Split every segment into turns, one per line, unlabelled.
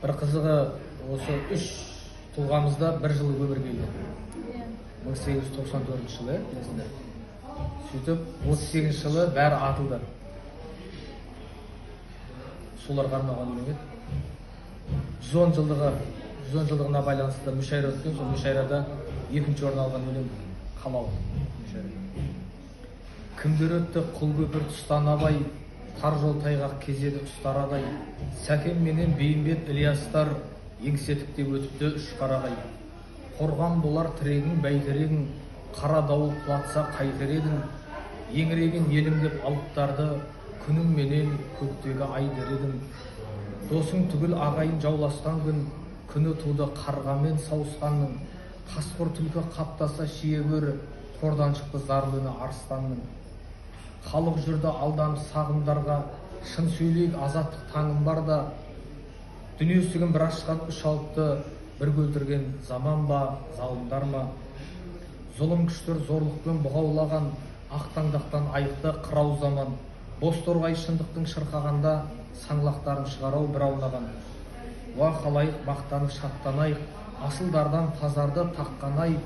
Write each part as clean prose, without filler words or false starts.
бір қызығы осы үш тұлғамызда бір жылы өмірге келді. 1894 жылы кезінде. Сөйтіп 38 жылы бәрі атылды. Соларға арналған өлең еді. 110 жылдығына байланысты мүшәйра өткен, сол мүшәйрада екінші орын алған өлең Қалау. Кімдер өтті құл көпір тұстан абай, тар жол тайғақ кезеді ұстарадай. Сәкен менен Бейімбет Ілиястар еңсетіктеп өтіпті үш қарағай. Қорған болар тірегің бәйтерегің, қара дауыл құлатса қайтер едің. Еңіреген елім деп алыптарды, күнің менен көктегі ай дер едің. Досың түгіл ағайын жауласқан күн, күні туды қарғамен сауысқанның. Қасқыр түлкі қаптаса шие гөр, қордан шықты зарлы үні арыстанның. Халық жүрді алданып сағымдарға, шын сөйлейік азаттық таңым бар да. Дүниесігін бір ашқан үш алыпты, бір көлдірген заман ба, залымдар ма? Зұлым күштер зорлықпен бұғаулаған, ақтаңдақтан айықты қырау заман. Бос торғай шындықтың шырқағанда, саңлақтарын шығарау бір аунаған. Уа қалайық мақтанып шаттанайық, асылдардан тазарды таққанай.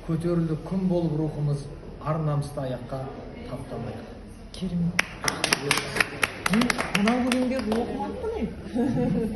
Көтерілді күн болып рухымыз, ар намысты аяққа таптамайық.
Керемет. Анау өлеңдерді оқымаппын.